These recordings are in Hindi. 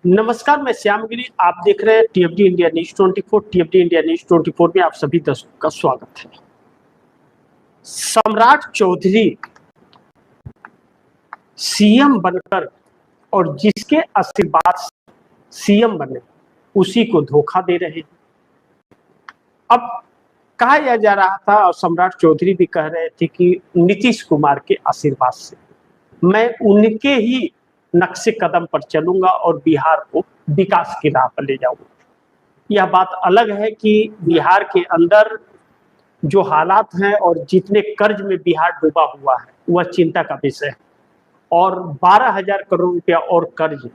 नमस्कार, मैं श्यामगिरी। आप देख रहे हैं टीएफडी इंडिया न्यूज 24। टीएफडी इंडिया न्यूज 24 में आप सभी दर्शकों का स्वागत है। सम्राट चौधरी सीएम बनकर और जिसके आशीर्वाद से सीएम बने उसी को धोखा दे रहे हैं। अब कहा यह जा रहा था और सम्राट चौधरी भी कह रहे थे कि नीतीश कुमार के आशीर्वाद से मैं उनके ही नक्शे कदम पर चलूंगा और बिहार को विकास की राह पर ले जाऊंगा। यह बात अलग है कि बिहार के अंदर जो हालात हैं और जितने कर्ज में बिहार डूबा हुआ है वह चिंता का विषय है। और 12,000 करोड़ रुपया और कर्ज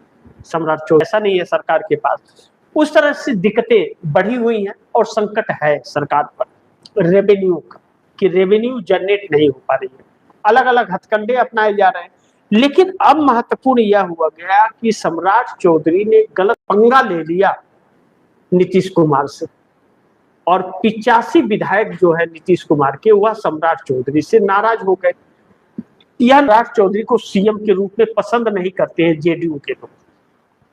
सम्राट चौधरी, ऐसा नहीं है सरकार के पास। उस तरह से दिक्कतें बढ़ी हुई हैं और संकट है सरकार पर रेवेन्यू का, कि रेवेन्यू जनरेट नहीं हो पा रही है। अलग अलग हथकंडे अपनाए जा रहे हैं, लेकिन अब महत्वपूर्ण यह हुआ गया कि सम्राट चौधरी ने गलत पंगा ले लिया नीतीश कुमार से, और 85 विधायक जो है नीतीश कुमार के, वह सम्राट चौधरी से नाराज हो गए। यह सम्राट चौधरी को सीएम के रूप में पसंद नहीं करते हैं जेडीयू के लोग,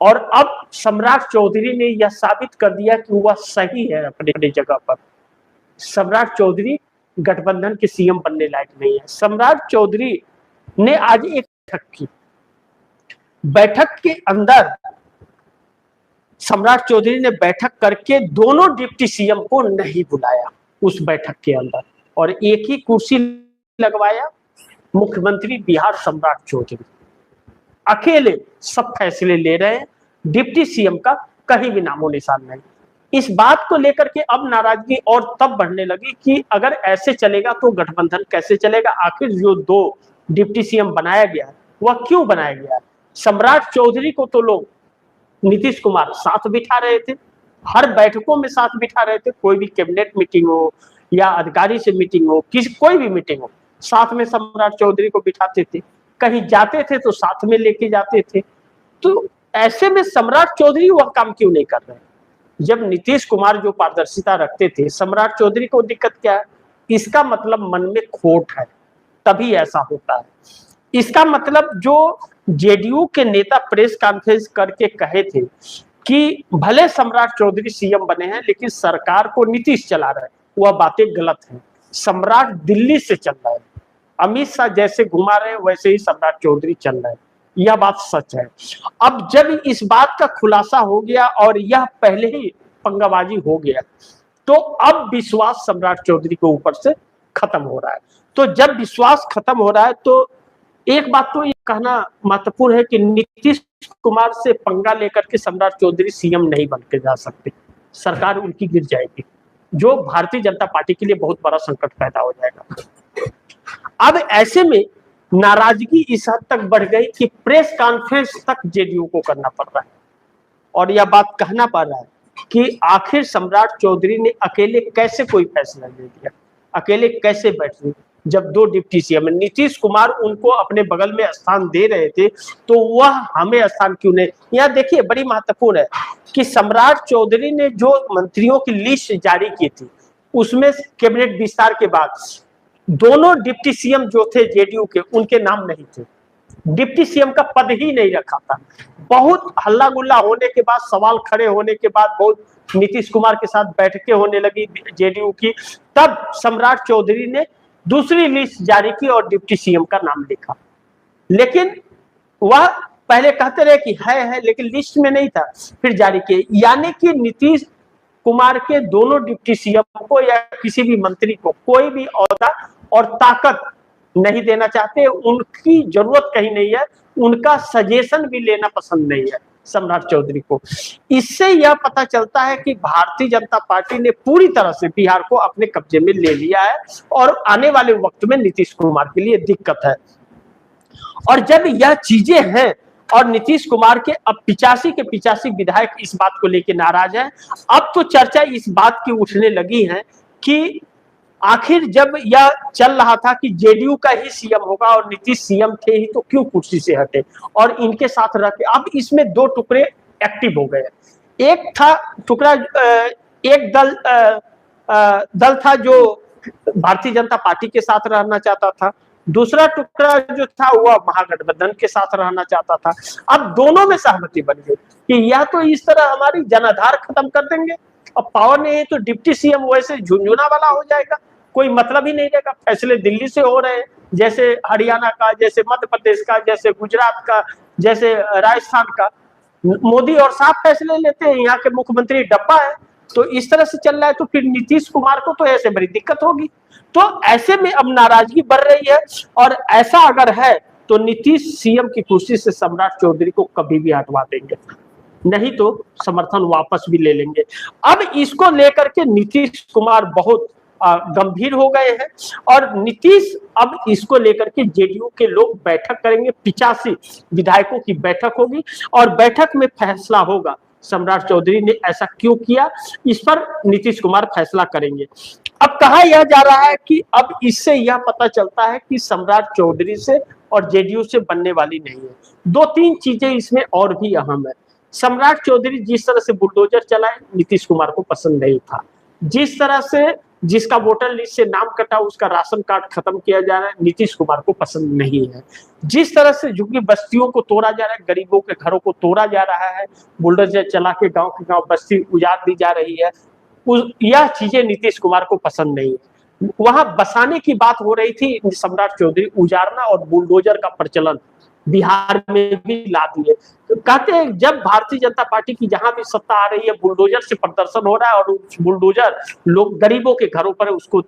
और अब सम्राट चौधरी ने यह साबित कर दिया कि वह सही है अपने जगह पर। सम्राट चौधरी गठबंधन के सीएम बनने लायक नहीं है। सम्राट चौधरी ने आज एक बैठक की, बैठक के अंदर सम्राट चौधरी ने बैठक करके दोनों डिप्टी सीएम को नहीं बुलाया उस बैठक के अंदर, और एक ही कुर्सी लगवाया। मुख्यमंत्री बिहार सम्राट चौधरी अकेले सब फैसले ले रहे हैं, डिप्टी सीएम का कहीं भी नामो निशान नहीं। इस बात को लेकर के अब नाराजगी और तब बढ़ने लगी कि अगर ऐसे चलेगा तो गठबंधन कैसे चलेगा। आखिर जो दो डिप्टी सीएम बनाया गया है वह क्यों बनाया गया है? सम्राट चौधरी को तो लोग नीतीश कुमार साथ बिठा रहे थे, हर बैठकों में साथ बिठा रहे थे। कोई भी कैबिनेट मीटिंग हो या अधिकारी से मीटिंग हो, कोई भी मीटिंग हो, साथ में सम्राट चौधरी को बिठाते थे। कहीं जाते थे तो साथ में लेके जाते थे। तो ऐसे में सम्राट चौधरी वह काम क्यों नहीं कर रहे? जब नीतीश कुमार जो पारदर्शिता रखते थे, सम्राट चौधरी को दिक्कत क्या है? इसका मतलब मन में खोट है, तभी ऐसा होता है। इसका मतलब जो जेडीयू के नेता प्रेस कॉन्फ्रेंस करके कहे थे कि भले सम्राट चौधरी सीएम बने हैं लेकिन सरकार को नीतीश चला रहे हैं, वह बातें गलत हैं। सम्राट दिल्ली से चल रहा है, अमित शाह जैसे घुमा रहे हैं वैसे ही सम्राट चौधरी चल रहे हैं, यह बात सच है। अब जब इस बात का खुलासा हो गया और यह पहले ही पंगाबाजी हो गया, तो अब विश्वास सम्राट चौधरी के ऊपर से खत्म हो रहा है। तो जब विश्वास खत्म हो रहा है तो एक बात तो ये कहना महत्वपूर्ण है कि नीतीश कुमार से पंगा लेकर के सम्राट चौधरी सीएम नहीं बन के जा सकते, सरकार उनकी गिर जाएगी, जो भारतीय जनता पार्टी के लिए बहुत बड़ा संकट पैदा हो जाएगा। अब ऐसे में नाराजगी इस हद तक बढ़ गई कि प्रेस कॉन्फ्रेंस तक जेडीयू को करना पड़ रहा है, और यह बात कहना पड़ रहा है कि आखिर सम्राट चौधरी ने अकेले कैसे कोई फैसला ले लिया, अकेले कैसे बैठ गए। जब दो डिप्टी सीएम, नीतीश कुमार उनको अपने बगल में स्थान दे रहे थे, तो वह हमें स्थान क्यों नहीं? यह देखिए बड़ी महत्वपूर्ण है कि सम्राट चौधरी ने जो मंत्रियों की लिस्ट जारी की थी, उसमें कैबिनेट विस्तार के बाद दोनों डिप्टी सीएम जो थे जेडीयू के, उनके नाम नहीं थे। डिप्टी सीएम का पद ही नहीं रखा था। बहुत हल्ला गुल्ला होने के बाद, सवाल खड़े होने के बाद, बहुत नीतीश कुमार के साथ बैठकें होने लगी जेडीयू की, तब सम्राट चौधरी ने दूसरी लिस्ट जारी की और डिप्टी सीएम का नाम लिखा। लेकिन वह पहले कहते रहे कि है, लेकिन लिस्ट में नहीं था, फिर जारी किए। यानी कि नीतीश कुमार के दोनों डिप्टी सीएम को या किसी भी मंत्री को कोई भी ओहदा और ताकत नहीं देना चाहते, उनकी जरूरत कहीं नहीं है, उनका सजेशन भी लेना पसंद नहीं है सम्राट चौधरी को। इससे यह पता चलता है कि भारतीय जनता पार्टी ने पूरी तरह से बिहार को अपने कब्जे में ले लिया है, और आने वाले वक्त में नीतीश कुमार के लिए दिक्कत है। और जब यह चीजें हैं और नीतीश कुमार के अब 85 के 85 विधायक इस बात को लेकर नाराज हैं, अब तो चर्चा इस बात की उठने लगी है कि आखिर जब यह चल रहा था कि जेडीयू का ही सीएम होगा और नीतीश सीएम थे ही, तो क्यों कुर्सी से हटे और इनके साथ रहते। अब इसमें दो टुकड़े एक्टिव हो गए। एक था टुकड़ा, एक दल था जो भारतीय जनता पार्टी के साथ रहना चाहता था, दूसरा टुकड़ा जो था वह महागठबंधन के साथ रहना चाहता था। अब दोनों में सहमति बन गई कि या तो इस तरह हमारी जनाधार खत्म कर देंगे, अब पावर नहीं है तो डिप्टी सीएम वैसे झुंझुना वाला हो जाएगा, कोई मतलब ही नहीं रहेगा। फैसले दिल्ली से हो रहे हैं, जैसे हरियाणा का, जैसे मध्य प्रदेश का, जैसे गुजरात का, जैसे राजस्थान का, मोदी और साफ फैसले लेते हैं, यहाँ के मुख्यमंत्री डब्बा है। तो इस तरह से चल रहा है तो फिर नीतीश कुमार को तो ऐसे बड़ी दिक्कत होगी। तो ऐसे में अब नाराजगी बढ़ रही है, और ऐसा अगर है तो नीतीश सीएम की कुर्सी से सम्राट चौधरी को कभी भी हटवा देंगे, नहीं तो समर्थन वापस भी ले लेंगे। अब इसको लेकर के नीतीश कुमार बहुत गंभीर हो गए हैं, और नीतीश अब इसको लेकर के जेडीयू के लोग बैठक करेंगे, 85 विधायकों की बैठक होगी, और बैठक में फैसला होगा सम्राट चौधरी ने ऐसा क्यों किया, इस पर नीतीश कुमार फैसला करेंगे। अब कहा यह जा रहा है कि अब इससे यह पता चलता है कि सम्राट चौधरी से और जेडीयू से बनने वाली नहीं है। दो तीन चीजें इसमें और भी अहम है। सम्राट चौधरी जिस तरह से बुलडोजर चलाए नीतीश कुमार को पसंद नहीं था, जिस तरह से जिसका वोटर लिस्ट से नाम कटा उसका राशन कार्ड खत्म किया जा रहा है नीतीश कुमार को पसंद नहीं है, जिस तरह से झुग्गी बस्तियों को तोड़ा जा रहा है, गरीबों के घरों को तोड़ा जा रहा है, बुलडोजर चला के गांव बस्ती उजाड़ दी जा रही है, यह चीजें नीतीश कुमार को पसंद नहीं है। वहां बसाने की बात हो रही थी, सम्राट चौधरी उजाड़ना और बुलडोजर का प्रचलन बिहार में भी ला दिए। तो कहते हैं जब भारतीय जनता पार्टी की जहां भी सत्ता आ रही है बुलडोजर से प्रदर्शन हो रहा है, और बुलडोजर लोग गरीबों के घरों पर उसको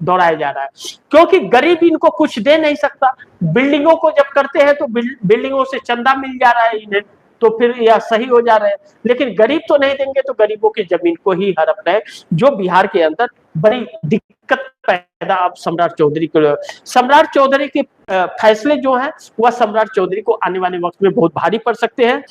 दौड़ाया जा रहा है, क्योंकि गरीब इनको कुछ दे नहीं सकता। बिल्डिंगों को जब करते हैं तो बिल्डिंगों से चंदा मिल जा रहा है इन्हें, तो फिर यह सही हो जा रहा है, लेकिन गरीब तो नहीं देंगे, तो गरीबों की जमीन को ही हड़प रहे, जो बिहार के अंदर बड़ी दिक्कत पैदा अब सम्राट चौधरी को। सम्राट चौधरी के फैसले जो हैं वह सम्राट चौधरी को आने वाले वक्त में बहुत भारी पड़ सकते हैं।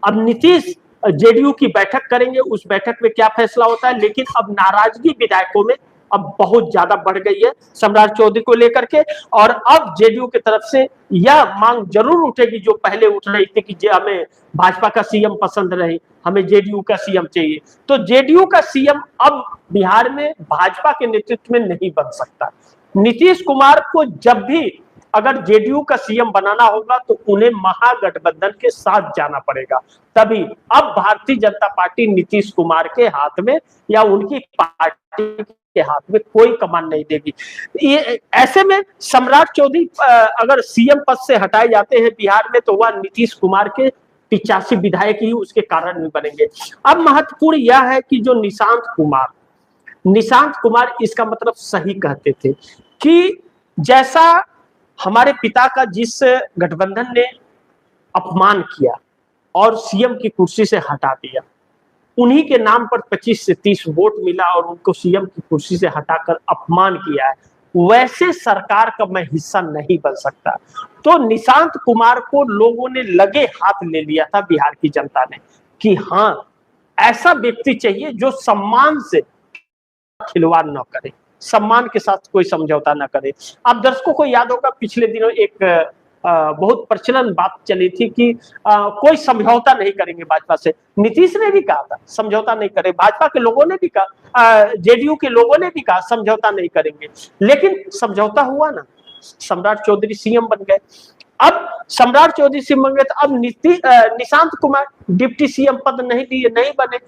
अब नीतीश जेडीयू की बैठक करेंगे, उस बैठक में क्या फैसला होता है, लेकिन अब नाराजगी विधायकों में अब बहुत ज्यादा बढ़ गई है सम्राट चौधरी को लेकर के, और अब जेडीयू की तरफ से यह मांग जरूर उठेगी जो पहले उठ रही थी कि हमें भाजपा का सीएम पसंद रहे, हमें जेडीयू का सीएम चाहिए। तो जेडीयू का सीएम अब बिहार में भाजपा के नेतृत्व में नहीं बन सकता। नीतीश कुमार को जब भी अगर जेडीयू का सीएम बनाना होगा तो उन्हें महागठबंधन के साथ जाना पड़ेगा, तभी। अब भारतीय जनता पार्टी नीतीश कुमार के हाथ में या उनकी पार्टी के हाथ में कोई कमान नहीं देगी। ये ऐसे में सम्राट चौधरी अगर सीएम पद से हटाए जाते हैं बिहार में, तो वह नीतीश कुमार के 85 विधायक ही उसके कारण भी बनेंगे। अब महत्वपूर्ण यह है कि जो निशांत कुमार इसका मतलब सही कहते थे कि जैसा हमारे पिता का जिस गठबंधन ने अपमान किया और सीएम की कुर्सी से हटा दिया, उन्हीं के नाम पर 25 से 30 वोट मिला और उनको सीएम की कुर्सी से हटाकर अपमान किया है, वैसे सरकार का मैं हिस्सा नहीं बन सकता। तो निशांत कुमार को लोगों ने लगे हाथ ले लिया था बिहार की जनता ने कि हाँ, ऐसा व्यक्ति चाहिए जो सम्मान से खिलवाड़ न करे, सम्मान के साथ कोई समझौता न करे। आप दर्शकों को याद होगा पिछले दिनों एक बहुत प्रचलन बात चली थी कि कोई समझौता नहीं करेंगे भाजपा से। नीतीश ने भी कहा था समझौता नहीं करे, भाजपा के लोगों ने भी कहा, जेडीयू के लोगों ने भी कहा समझौता नहीं करेंगे, लेकिन समझौता हुआ ना, सम्राट चौधरी सीएम बन गए। अब सम्राट चौधरी सीएम बन गए तो अब निशांत कुमार डिप्टी सीएम पद नहीं दिए, नहीं बने।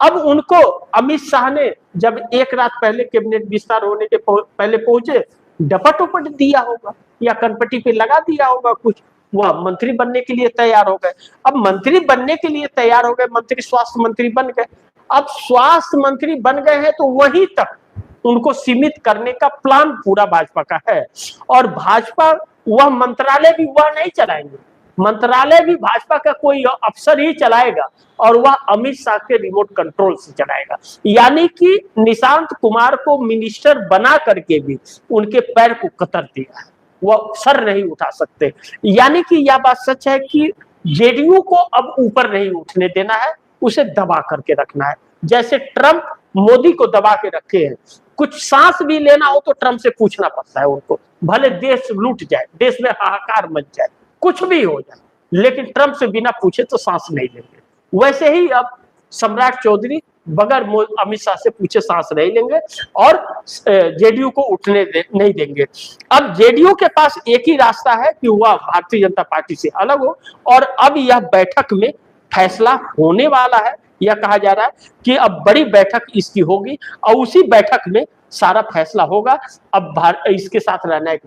अब उनको अमित शाह ने जब एक रात पहले कैबिनेट विस्तार होने के पहले पहुंचे, डपट उपट दिया होगा या कनपट्टी पे लगा दिया होगा कुछ, वह मंत्री बनने के लिए तैयार हो गए। अब मंत्री बनने के लिए तैयार हो गए, मंत्री स्वास्थ्य मंत्री बन गए। अब स्वास्थ्य मंत्री बन गए हैं तो वहीं तक उनको सीमित करने का प्लान पूरा भाजपा का है, और भाजपा वह मंत्रालय भी वह नहीं चलाएंगे, मंत्रालय भी भाजपा का कोई अफसर ही चलाएगा, और वह अमित शाह के रिमोट कंट्रोल से चलाएगा। यानी कि निशांत कुमार को मिनिस्टर बना करके भी उनके पैर को कतर दिया है, वह सर नहीं उठा सकते। यानी कि यह बात सच है कि जेडीयू को अब ऊपर नहीं उठने देना है, उसे दबा करके रखना है। जैसे ट्रंप मोदी को दबा के रखे हैं, कुछ सांस भी लेना हो तो ट्रंप से पूछना पड़ता है उनको, भले देश लूट जाए, देश में हाहाकार मच जाए, कुछ भी हो जाए, लेकिन ट्रंप से बिना पूछे तो सांस नहीं लेंगे। वैसे ही अब सम्राट चौधरी बगैर अमित शाह से पूछे सांस नहीं लेंगे और जेडीयू को उठने नहीं देंगे। अब जेडीयू के पास एक ही रास्ता है कि वह भारतीय जनता पार्टी से अलग हो, और अब यह बैठक में फैसला होने वाला है। यह कहा जा रहा है कि अब बड़ी बैठक इसकी होगी और उसी बैठक में सारा फैसला होगा। अब इसके साथ रहना है।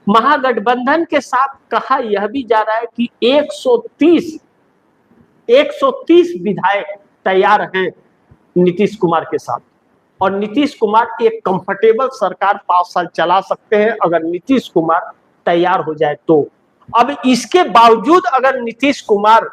महागठबंधन के साथ कहा यह भी जा रहा है कि 130 विधायक तैयार हैं नीतीश कुमार के साथ, और नीतीश कुमार एक कंफर्टेबल सरकार 5 साल चला सकते हैं अगर नीतीश कुमार तैयार हो जाए तो। अब इसके बावजूद अगर नीतीश कुमार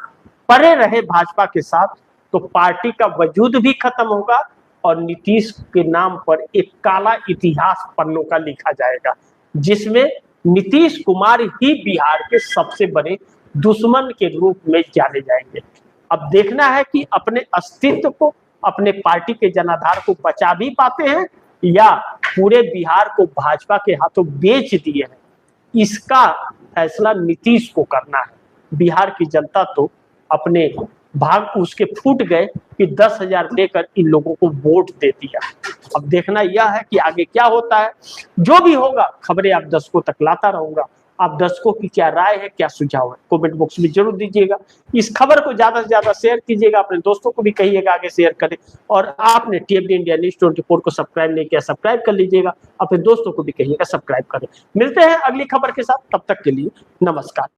पड़े रहे भाजपा के साथ तो पार्टी का वजूद भी खत्म होगा और नीतीश के नाम पर एक काला इतिहास पन्नों का लिखा जाएगा, जिसमें नीतीश कुमार ही बिहार के सबसे बड़े दुश्मन के रूप में जाने जाएंगे। अब देखना है कि अपने अस्तित्व को, अपने पार्टी के जनाधार को बचा भी पाते हैं या पूरे बिहार को भाजपा के हाथों बेच दिए हैं। इसका फैसला नीतीश को करना है। बिहार की जनता तो अपने भाग उसके फूट गए कि 10,000 देकर इन लोगों को वोट दे दिया। अब देखना यह है कि आगे क्या होता है। जो भी होगा खबरें आप दर्शकों तक लाता रहूंगा। आप दर्शकों की क्या राय है, क्या सुझाव है, कमेंट बॉक्स में जरूर दीजिएगा। इस खबर को ज्यादा से ज्यादा शेयर कीजिएगा, अपने दोस्तों को भी कहिएगा आगे शेयर करें। और आपने टीएमडी इंडिया न्यूज़ 24 को सब्सक्राइब नहीं किया, सब्सक्राइब कर लीजिएगा। अपने दोस्तों को भी कहिएगा सब्सक्राइब करें। मिलते हैं अगली खबर के साथ, तब तक के लिए नमस्कार।